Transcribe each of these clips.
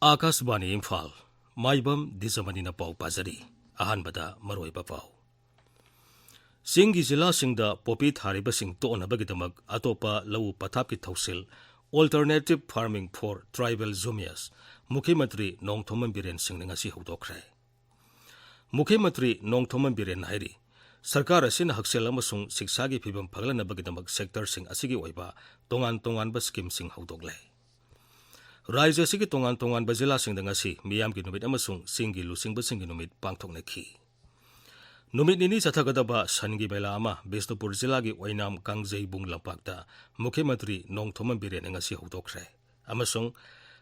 Akasbani Imphal, Maibam Dwijamani na pau pazari, ahanbada maroi pau. Singi zila singda popi thariba sing to onabagidamag atopa lau pathap ki thausil Alternative Farming for Tribal Zumias, Mukhyamantri Nongthoman Biren Singh ngasi hudokre. Mukhyamantri Nongthoman Biren hairi, Sarkar asina haksel amasung siksagi phibam phaglanabagidamag sector sing asigi oiba tongan ba scheme sing hudoklay. Raja sigi tongan ba zila sing ngasi miyam ki numit amasung singi lusing ba singi numit pangthok nakhi. Numit nini sathagadaba sangi bela ama Bisnupur zilagi wainam Gangte bung lampakta Mukhyamantri Nongthoman Biren ngasi hudokre. Amasung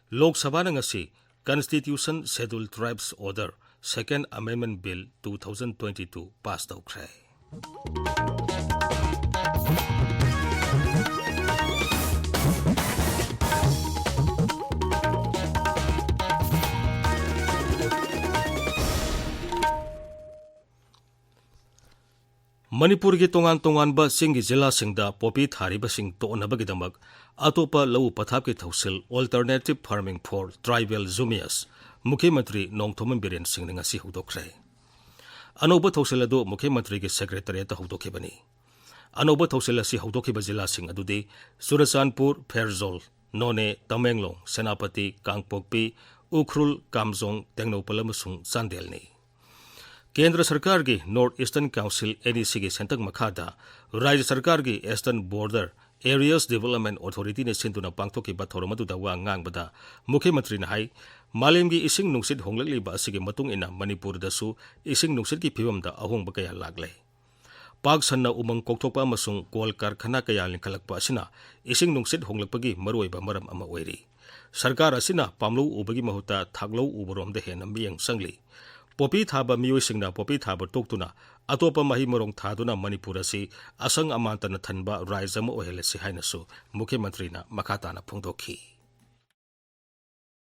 Lok Sabha ngasi Constitution Scheduled Tribes Order Second Amendment Bill 2022 passed out. Manipur ki tongan ba singi zila singda popi thariba sing to onabagidamag atopa lau pathap ki thausil Alternative Farming for Tribal Zumias Mukhyamantri Nongthoman Biren Singh ngasi hudokre. Anoba thausil adu Mukhyamantri ki secretariat hudokibani. Anoba thausil si hudokiba zila sing adudi Surachandpur, Pherzol, None, Tamenglong, Senapati, Kangpokpi, Ukhrul, Kamjong, Tengnoupal amasung Chandelni. Kendra Sarkar ki North Eastern Council NEC ki sentang makhada Rajya Sarkar ki Eastern Border Areas Development Authority ne sintuna pangthoki ba thoromadu da wa ngangbada Mukhyamantri na hai malem gi ising nungsit honglakli ba asigi matung ina Manipur da su ising nungsit ki phibam da ahong ba kaya lagle. Pag sanna umang kokthokpa amasung kol karkhana kaya lingkhalakpa asina ising nungsit honglakpagi maroi ba maram ama oiri. Sarkar asina pamlo ubagi mahuta thaglo uborom da henam biyang sangli. Popi thaba miyoy singna popi thaba toktuna atopa mahi morong thaduna Manipur asi asang amanta na thanba raija mo ohele si hainasu Mukhyamantri na makata na phungdokhi.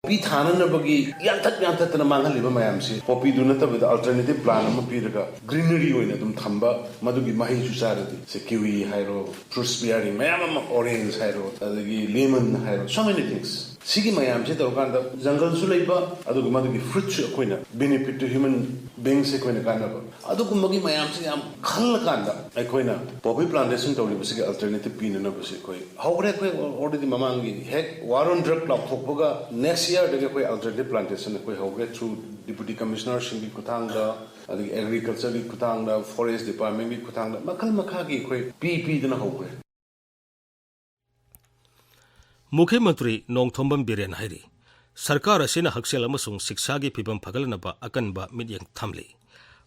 Popi thana na bagi yantat na manghaliba mayam si popi duna ta with alternative plan ama piraga greenery oina dum thamba madugi mahi susarati se kiwi hairo fruits bearing mayam orange hairo adagi lemon hairo so many things. Sigi mayam se tawkanda jungle su leiba adugi madugi fruits koina benefit to human beings se koina kana ba adugi magi mayam se yam khal kanda ai koina poppy plantation tawli basi alternative pin na basi koi hawre koi already mamangi hek waron drug la phokboga next year de koi alternative plantation koi hawre through deputy commissioner singi kuthangda adagi agriculture ki kuthangda forest department ki kuthangda makal makha gi koi pp dana hawre. Mukhyamantri Nongthoman Biren hairi Sarkar asina haksel amasung siksagi phibam phagalnaba akanba midyang thamli.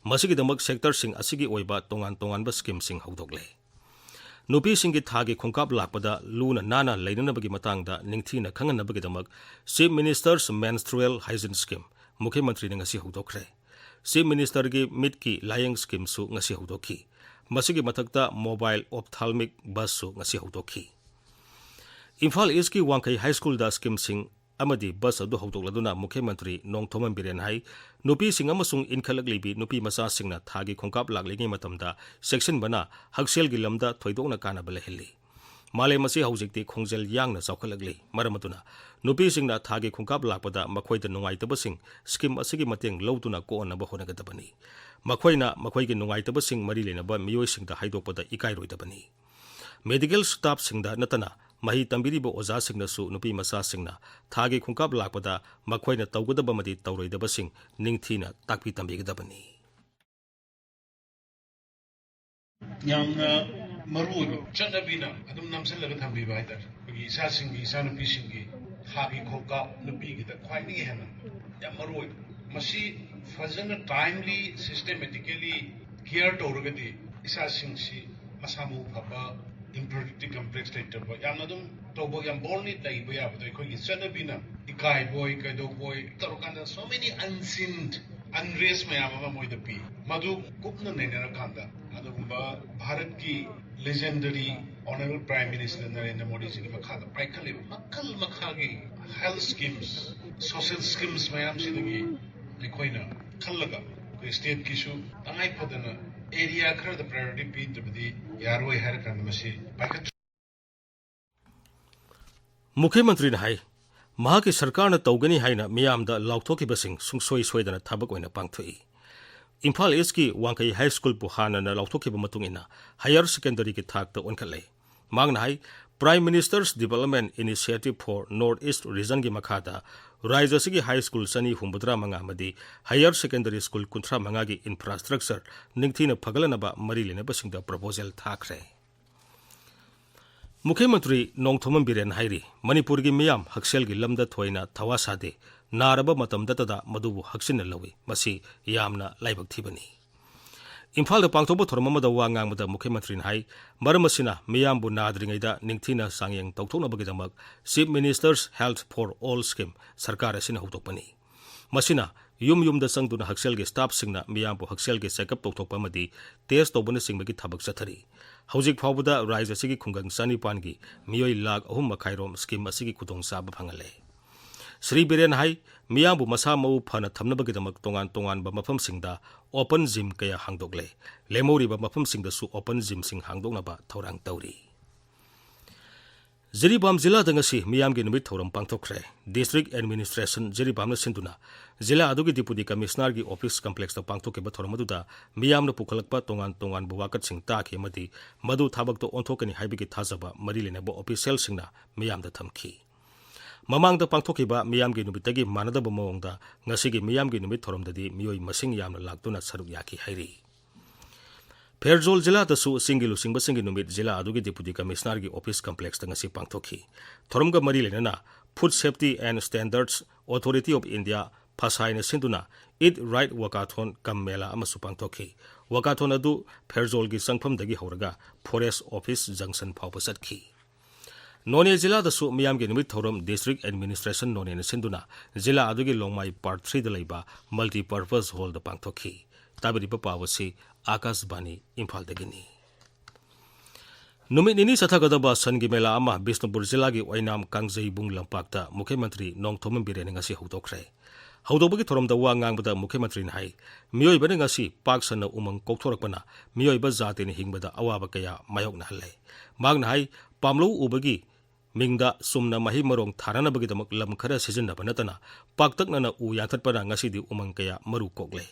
Masigidamak sector sing asigi oiba tongan ba scheme sing hawdokle. Nupi singi thagi khongkap lakpada luna nana leinanabagi matangda ningthina khanganabagi Chief Minister's Menstrual Hygiene Scheme Mukhyamantri ngasi hawdokre. Chief Minister gi mitki layang scheme su ngasi hawdokhi. Masigi mathakta mobile ophthalmic bus su ngasi hawdokhi. Imphal East ki Wangkai High School da scheme sing amadi bus adu hawdokladuna Mukhyamantri Nongthoman Biren hai nupi sing amasung inkhalaklibi nupi masa singna thagi khongkap laklingi matamda section bana haksel gi lamda thoidokna kana balehli male masi haujikti khongjel yangna chawkhalakli maramatuna nupi singna thagi khongkap lakpada makhoida nungaitaba sing scheme asigi mateng lowtuna ko onaba honagadabani makhoina makhoigi nungaitaba sing mari lenaba miyoi singda haidokpada ikairoidabani medical staff singda natana mahi tambiribo oza singna su nupi masa singna thagi khungkap lakpada makhoina tawgadaba madi tawroidaba sing ningthina takpi tambigadabani. Yamna maruoiba chanabina adum namsalaga thambiba haidar bagi isa singi isa nupi singi thagi khongkap nupi gida khwaini hena yam maruoiba masi fazana timely systematically care tawragadi isa singsi masamu phaba infertility complex later boy yamadum tobo yam borni tai boy abdo ko chanabina ikai boy kaido boy tarokanda so many unseen unrest mayama moy the pi madu kupna nena kanda adugumba bharat ki legendary honorable prime minister Narendra Modi ji ki makha paikali makal makhagi health schemes social schemes mayam sidagi likoina khallaga ko state kisu tangai padana area khar the priority pi the yaroi har kan masi Mukhyamantri na hai ꯃꯍꯥꯛꯀꯤ ꯁꯔꯀꯥꯔꯅ ꯇꯧꯒꯅꯤ ꯍꯥꯏꯅ ꯃꯤꯌꯥꯝꯗ ꯂꯥꯎꯊꯣꯛꯈꯤꯕꯁꯤꯡ ꯁꯨꯡꯁꯣꯏ ꯁꯣꯏꯗꯅ ꯊꯕꯛ ꯑꯣꯏꯅ ꯄꯥꯡꯊꯣꯛꯏ꯫ ꯏꯝꯐꯥꯜ ꯏꯁꯀꯤ ꯋꯥꯡꯈꯩ ꯍꯥꯏ ꯁ꯭ꯀꯨꯜꯕꯨ ꯍꯥꯟꯅꯅ ꯂꯥꯎꯊꯣꯛꯈꯤꯕ ꯃꯇꯨꯡ ꯏꯟꯅ ꯍꯥꯌꯔ ꯁꯦꯀꯦꯟꯗꯔꯤꯒꯤ ꯊꯥꯛꯇ ꯑꯣꯟꯈꯠꯂꯦ꯫ ꯃꯍꯥꯛꯅ ꯍꯥꯏ prime ministers development initiative for north east ꯔꯤꯖꯟꯒꯤ ꯃꯈꯥꯗ ꯔꯥꯏꯖ꯭ꯌ ꯑꯁꯤꯒꯤ ꯍꯥꯏ ꯁ꯭ꯀꯨꯜ 285 ꯑꯃꯗꯤ ꯍꯥꯌꯔ ꯁꯦꯀꯦꯟꯗꯔꯤ ꯁ꯭ꯀꯨꯜ 35ꯒꯤ ꯏꯟꯐ꯭ꯔꯥꯁ꯭ꯇ꯭ꯔꯛꯆꯔ ꯅꯤꯡꯊꯤꯅ ꯐꯒꯠꯂꯅꯕ ꯃꯔꯤ ꯂꯩꯅꯕꯁꯤꯡꯗ ꯄ꯭ꯔꯄꯣꯖꯦꯜ ꯊꯥꯈ꯭ꯔꯦ꯫ ꯃꯨꯈ꯭य ꯃꯟꯇ꯭ꯔꯤ ꯅꯣꯡꯊꯣꯝꯕꯝ ꯕꯤꯔꯦꯟ ꯍꯥꯏꯔꯤ ꯃꯅꯤꯄꯨꯔꯒꯤ ꯃꯤꯌꯥꯝ ꯍꯛꯁꯦꯜꯒꯤ ꯂꯝꯗ ꯊꯣꯏꯅ ꯊꯋꯥ ꯁꯥꯗꯦ, ꯅꯥꯔꯕ ꯃꯇꯝꯗꯇꯗ ꯃꯗꯨꯕꯨ ꯍꯛꯆꯤꯟꯅ ꯂꯧꯏ, ꯃꯁꯤ ꯌꯥꯝꯅ ꯂꯥꯏꯕꯛ ꯊꯤꯕꯅꯤ꯫ ꯏꯝꯐꯥꯜꯗ ꯄꯥꯡꯊꯣꯛꯄ ꯊꯧꯔꯝ ꯑꯃꯗ ꯋꯥ ꯉꯥꯡꯕꯗ ꯃꯨꯈ꯭य ꯃꯟꯇ꯭ꯔꯤꯅ ꯍꯥꯏ ꯃꯔꯝ ꯑꯁꯤꯅ ꯃꯤꯌꯥꯝꯕꯨ ꯅꯥꯗ꯭ꯔꯤꯉꯩꯗ ꯅꯤꯡꯊꯤꯅ ꯆꯥꯡꯌꯦꯡ ꯇꯧꯊꯣꯛꯅꯕꯒꯤꯗꯃꯛ chief ministers health for all scheme ꯁꯔꯀꯥꯔ ꯑꯁꯤꯅ ꯍꯧꯗꯣꯛꯄꯅꯤ꯫ ꯃꯁꯤꯅ ꯌꯨꯝ ꯌꯨꯝꯗ ꯆꯪꯗꯨꯅ ꯍꯛꯁꯦꯜꯒꯤ ꯁ꯭ꯇꯥꯐꯁꯤꯡꯅ ꯃꯤꯌꯥꯝꯕꯨ ꯍꯛꯁꯦꯜꯒꯤ ꯆꯦꯛꯑꯞ ꯇꯧꯊꯣꯛꯄ ꯑꯃꯗꯤ ꯇꯦꯁ ꯇꯧꯕꯅꯆꯤꯡꯕꯒꯤ ꯊꯕꯛ ꯆꯠꯊꯔꯤ꯫ ꯍꯧꯖꯤꯛ ꯐꯥꯎꯕꯗ ꯔꯥꯏꯖ꯭ꯌ ꯑꯁꯤꯒꯤ ꯈꯨꯡꯒꯪ 9,000ꯒꯤ ꯃꯤꯑꯣꯏ 3.5 ꯁ꯭ꯀꯤꯝ ꯑꯁꯤꯒꯤ ꯈꯨꯗꯣꯡꯆꯥꯕ ꯐꯪꯍꯜꯂꯦ꯫ ಶ್ರೀ ꯕꯤꯔꯦꯟ ꯍꯥꯏ ಮಿಯಾಂಬು ಮಸಾ ಮೌ ಫನ ಥಮ್ನಬಗಿದಮಕ್ ತೊಂಗಾನ್ ತೊಂಗಾನ್ಬ ಮಫಮ್ಸಿಂಗ್ದ ಓಪನ್ ಜಿಮ್ ಕಯ ಹಾಂಗ್ದೋಕ್ಲೆ ಲೆಮೌರಿಬ ಮಫಮ್ಸಿಂಗ್ದಸು ಓಪನ್ ಜಿಮ್ಸಿಂಗ್ ಹಾಂಗ್ದೋಕ್ನಬ ಥೌರಾಂಗ್ ತೌರಿ ಜಿರಿಬಾಮ್ ಜಿಲ್ಲಾದ ngasi ಮಿಯಾಂಗಿ ನುಮಿತ್ ಥೌರಂ ಪಾಂಗ್ಥೋಕ್ರೆ ಡಿಸ್ಟ್ರಿಕ್ಟ್ ಅಡ್ಮಿನಿಸ್ಟ್ರೇಷನ್ ಜಿರಿಬಾಮ್ನ ಸಿಂಧುನ ಜಿಲ್ಲಾ ಅದುಗಿ ಡಿಪ್ಯೂಟಿ ಕಮಿಷನರ್ಗಿ ಆಫೀಸ್ ಕಾಂಪ್ಲೆಕ್ಸ್ದ ಪಾಂಗ್ಥೋಕ್ಕೆಬ ಥೌರಂ ಅದುದ ಮಿಯಾಂನ ಪುಖಲಕ್ಪ ತೊಂಗಾನ್ ತೊಂಗಾನ್ಬ ವಾಕತ್ಸಿಂಗ್ ತಾಕಿ ಅಮದಿ ಮದು ಥಾಬಕ್ತೋ ಓಂಥೋಕನಿ ಹೈಬಿಗಿ ಥಾಜಬ ಮರಿ ಲೆನಬ ಆಫೀಸಿಯಲ್ಸಿಂಗ್ನ ಮಿಯಾಂದ ಥಮ್ಖಿ ಮಮಾಂಗ್ದ ಪಾಂಗ್ಥೋಕ್ಕಿಬ ಮಿಯಾಂಗಿ ನುಮಿತ್ತಗಿ ಮಾನದಬ ಮೌಂಗ್ದ ngasiಗಿ ಮಿಯಾಂಗಿ ನುಮಿತ್ ಥೌರಂದದಿ ಮಿಯೋಯ್ ಮಸಿಂಗ್ ಯಾಮ್ನ ಲಾಕ್ತುನ ಸರುಕ್ ಯಾಕಿ ಹೈರಿ फेरजोल जिला दसु सिंगिलु सिंगबसिंगी नुमित जिला अदुगी डिप्यूटी कमिश्नर की ऑफिस कॉम्प्लेक्स तंगसी पांगथोखी थोरमग मरी लेना food safety and standards authority of India फसाइन सिंधुना ईट राइट वकाथोन कम मेला अमसु पांगथोखी वकाथोन अदु फेरजोल की संगफमदगी हौरगा फॉरेस्ट ऑफिस जंक्शन फाउब चटखी नोने जिला दसु मियाम की नुमित थौरम डिस्ट्रिक्ट एडमिनिस्ट्रेशन नोने सिंधुना जिला अदुगी लोंगमाई पार्ट 3 द लैबा मल्टीपर्पज हॉल द पांगथोखी ताबरिब पावसी आकाशवाणी इम्फाल दगिनी नुमित निनी सथगदबा सनगी मेला अमा बिष्णुपुर जिला की ओइनाम कांगजई बुंग लंपाक्ता मुख्यमंत्री नोंगथोमम बिरेन ngasi हौदोखरे हौदोबगी थोरमदा वा ngangbada मुख्यमंत्री न हाई मियोइबने ngasi पाकसन उमंग कोक्थोरकपना मियोइबा जातिनि हिंगबदा अवाबा कया मायोकना हल्ले मागना हाई पामलो उबगी मिंगदा सुमना मही मरोंग थारानबगिदमक लम खरा सिजनबा नतना पाक्तकनना उ याथतपना ngasiदी उमंग कया मरु कोकले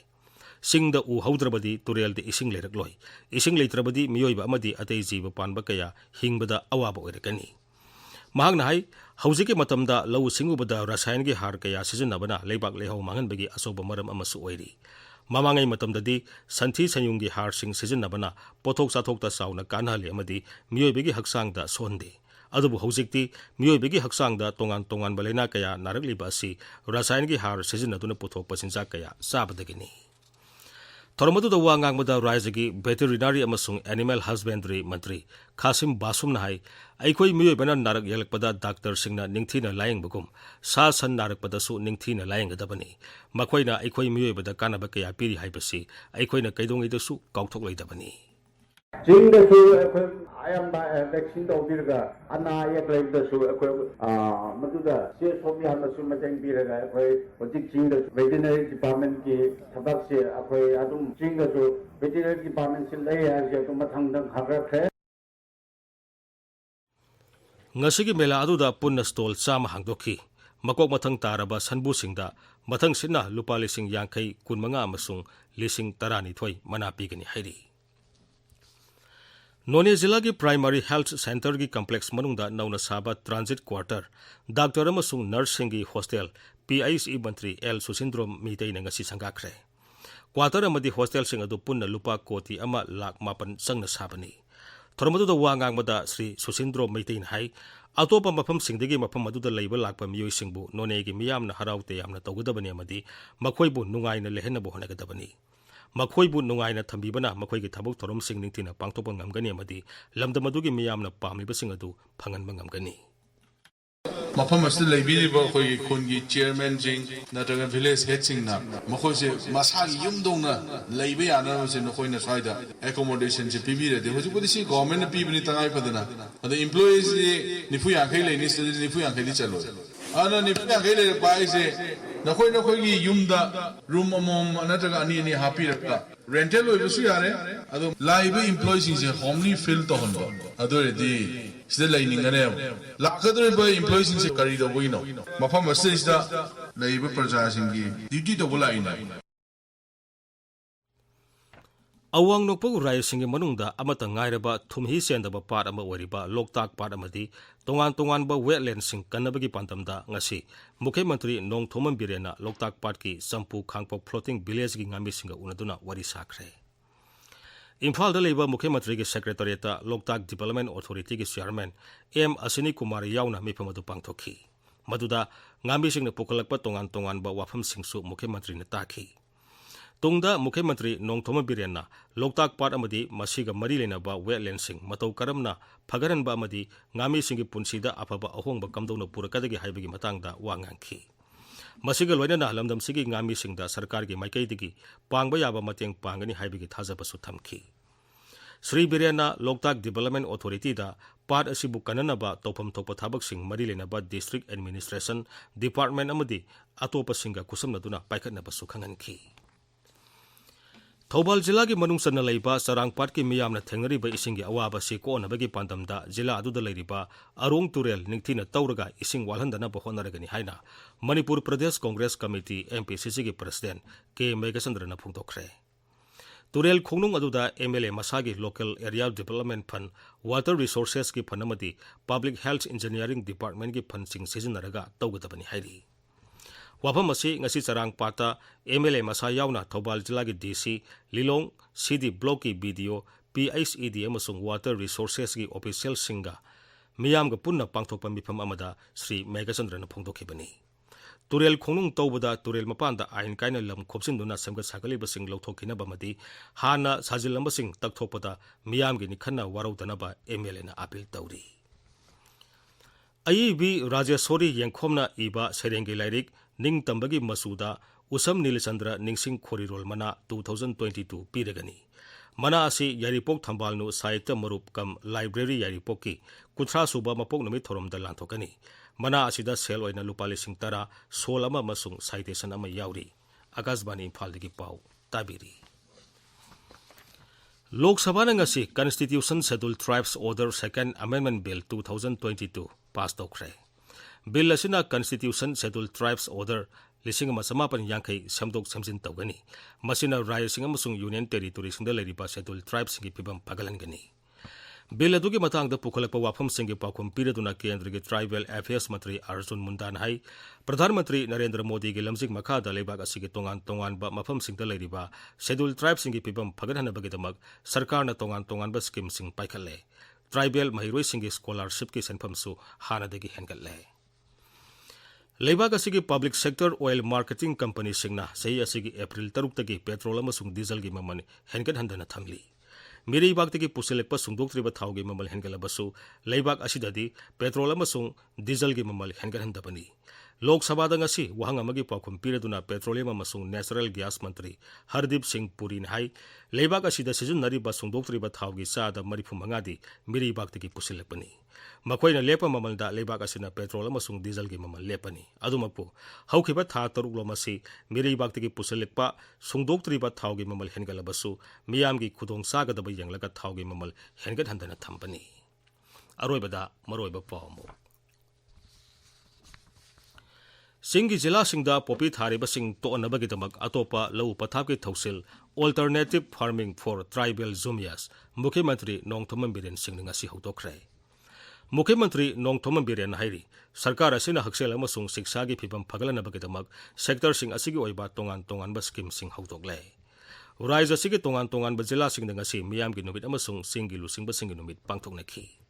सिंगदा उ हौद्रबदी तुरेलदे इसिंग लेरकलोय इसिंग लेत्रबदी मियोइबा अमदी अतै जीव पानबा कया हिंगबदा अवाबा ओइरकनी महागना हाई हौजिके मतमदा लौ सिंगुबदा रसायनगी हार कया सिजनबना लेबाक लेहौ मांगनबगी असोब मरम अमसु ओइरी ममांगै मतमददी संथि संयुंगी हार सिंग सिजनबना पोथोक साथोकता साउना कानहले अमदी मियोइबगी हक्सांगदा सोहंदे अदुबु हौजिकती मियोइबगी हक्सांगदा तोंगान तोंगान बलेना कया नारकलिबा असि रसायनगी हार सिजनदुना पुथोक पसिंजा कया साबदगिनी थोरमदुदा वा ngangbada राज्यगी वेटरिनरी अमसुंग एनिमल हस्बेंड्री मंत्री खासिम बासुमना हाई अइखोइ मियोइबना नारक यलकपदा डॉक्टर सिंगना निंगथीना लायंगबगुम सा सन नारकपदसु निंगथीना लायंगदबनी मखोइना अइखोइ मियोइबदा कानबा कया पिरि हाइबसि अइखोइना कैदोंगैदसु काउथोकलैदबनी चिंगदसु अखोइ आयामबा वैक्सीन तौबिरगा अना यकलैबदसु अखोइ मदुदा से सोमि हामसु मतेंग बिरगा अखोइ होजिक चिंगदसु वेटरिनरी डिपार्टमेंट की थबकसे अखोइ अदुम चिंगदसु वेटरिनरी डिपार्टमेंट से लै हाजे तो मथंगदं खाग्रखरे ngasi मेला अदुदा पुन्ना स्टॉल चामा हांगदोखी मकोक मथंग तारबा सनबु सिंगदा मथंग सिना लुपा लिसिंग यांखै कुनमंगा अमसुंग लिसिंग तरानिथोय मना पिगनी हाइरी नोने जिला की प्राइमरी हेल्थ सेंटर की कॉम्प्लेक्स मनुंगदा नौना साबा ट्रांजिट क्वार्टर डॉक्टर अमसुंग नर्सिंग की हॉस्टल PIC मंत्री एल सुसिंद्रोम मीतैना ngasi संगाखरे क्वार्टर अमदी हॉस्टल सिंग अदु पुन्ना लुपा कोटी अमा लाख मापन संगना साबनी थोरमदुदा वा ngangbada Shri सुसिंद्रोम मीतैना high अतोपा मफम सिंगदगी मफम मदुदा लैबा Lakhpa मियोइ सिंगबु नोनेगी मियामना हराउते यामना तौगदबनी अमदी मखोइबु नुंगाइना लेहनबु होनगदबनी मखोइबु नुंगाइना थंबीबना मखोइगी थबक theorem सिंग निंगथिना पांगथोपा ngamgani amadi lamdamadugi miyamna pamibasing adu phanganba ngamgani मफम अस्त लेबिरिबा खोई खुनगी चेयरमैन जिंग नत्रगा विलेज हेड सिंग ना मखोइसे मसागी युमदोंना लेबे याना से नखोइना स्वाइदा एकोमोडेशन से पिबिरे दे होजुबदि सि गवर्नमेंट ना पिबिनि तंगाइ फदना अद एम्प्लॉइज निफु याखै लेनि स्टडी निफु याखै दि चलो अना निफु याखै ले पाइसे नखोइगी युमदा रूम अमम नत्रगा अनि अनि हापिरका रेंटल ओइबसु यारे अदो लाइबे एम्प्लॉइज से होमली फिल तो हनबो अदोरेदि sida lainingane lakadriba employees in kari do buino mafam asida laiba praja singi duty to bulaina awang nokpo rai singi manungda amata ngairaba thumhi sendaba part ama wariba loktak part amadi tongan ba wetland sing kanabagi pantamda ngasi Mukhyamantri Nong Thomam Birena loktak part ki sampu khangpok floating village gi ngami singa unaduna wari sakre Imphal da leiba Mukhyamantri gi secretariat loktak development authority gi chairman M Asini Kumar yauna mipamadu pangthokhi maduda ngami singna pukalakpa tongan ba wafam singsu Mukhyamantri na takhi Tungda Mukhyamantri Nong Thomam Birena loktak part amadi masiga mari lenaba wetland sing matau karamna phagaran ba amadi ngami singi punsida afaba ahongba kamdona purakadagi haibagi matangda wangangki masiga loinana lamdam sigi ngami singda sarkar gi maikaidigi pangba yaba mateng pangani haibagi thajaba su thamki Sri Birena Loktak Development Authority da part asibu kananaba topam thokpa thabak sing mari lenaba district administration department amadi atopa singa kusamna duna paikhatnaba su khanganki Thobal Jilla gi manungsanna leiba sarangpat ki miyamna thengnariba isingi awaba si ko onabagi pandamda jilla aduda leiriba arong turel ningthina tawraga ising walhandana ba honaragani haina Manipur Pradesh Congress Committee MPCC gi president K Megasandra phungtokre Turel khongnung aduda MLA masagi local area development fund water resources ki phanamadi public health engineering department ki fund sing sizinaraga tawgadabani hairi Wafam asi ngasi sarang pata MLA masa yauna Thobal Jilla gi DC Lilong CD block ki BDO PHED amasung water resources ki official singa miyam ga punna pangthokpa mifam amada Sri Megasandra na phongdokhibani Turel khongnung tawbada turel mapanda ain kaina lam khopsinduna samga sakali basing lawthokina bamadi hana sajilamba sing takthokpada miyam gi nikhanna waraudana ba MLA na appeal tawri Aibi Rajeshwari Yengkhomna iba Serengi Lairik Ning Tambagi Masuda Usam Nilisandra Ningsing Khorirol Mana 2022 Piragani Mana asi Yaripok Thambalnu Sahitya Marup kam Library Yaripok ki Kuthra Suba Mapok Numi Thoromda Lanthokani Mana asida sel oina lupali sing tara solama masung citation ama yauri Akashbani Imphal dagi pau tabiri Lok Sabha na ngasi Constitution Scheduled Tribes Order Second Amendment Bill 2022 passed okre Bill asina Constitution Scheduled Tribes Order lising masamapan yangkai samdok samjin tawgani masina raya sing amasung Union Territory singda leiriba Scheduled Tribes singi pibam pagalan gani Bill adugi matangda pukhalakpa wafam singi pakhum piraduna kendra gi Tribal Affairs Mantri Arjun Mundan hai Pradhan Mantri Narendra Modi gi lamjing makhada leibak asigi tongan ba mafam singda leiriba Scheduled Tribes singi pibam phaganhana bagidamak sarkarna tongan ba scheme sing paikhalle Tribal mahiroi singi scholarship ki senpham su hanadagi hengalle Leibak asigi public sector oil marketing company singna sei asigi April 3 tagi petrol amasung diesel gi maman hengat handana thamli Miri baktagi pusilekpa sungdoktriba thaugi mamal hengalabasu leibak asidadi petrol amasung diesel gi mamal hengat handabani Lok Sabha da ngasi wahang amagi pakhum piraduna petroleum amasung natural gas mantri Hardip Singh Puri hai leibak asida sijunari ba sungdoktriba thaugi sada marifumangadi miri baktagi pusilekpani Makoina lepa mamalda leibak asina petrol amasung diesel gi mamal lepani adumapu haukiba tha taruk lomasi miri baktagi pusilekpa sungdoktriba thaugi mamal hengalabasu miyamgi khudong sagadaba yanglaga thaugi mamal hengat handana thambani aroibada maroiba pawmu Singi Jilla Singda Popi Thariba Sing to Nabagidamak Atopa Lau Pathaki Thausil Alternative Farming for Tribal Zumias Mukhyamantri Nong Thomam Biren Sing ngasi hotokre Mukhyamantri Nong Thomam Biren hairi Sarkar asina haksel amasung siksa gi phibam phagalana bagidamak sector sing asigi oiba tongan ba scheme sing hotokle Rise asigi tongan ba jilla sing ngasi miyam gi numit amasung singi lusing ba singi numit pangthoknakhi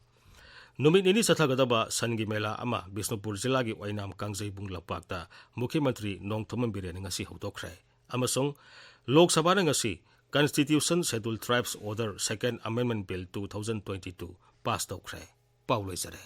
Numit ini sathagadaba sangi mela ama Bisnupur Jilla gi Wainam Kangjai bunglapakta Mukhyamantri Nong Thomam Biren ngasi hotokre amasung Lok Sabha na ngasi Constitution Scheduled Tribes Order Second Amendment Bill 2022 passed okre Paulo Isare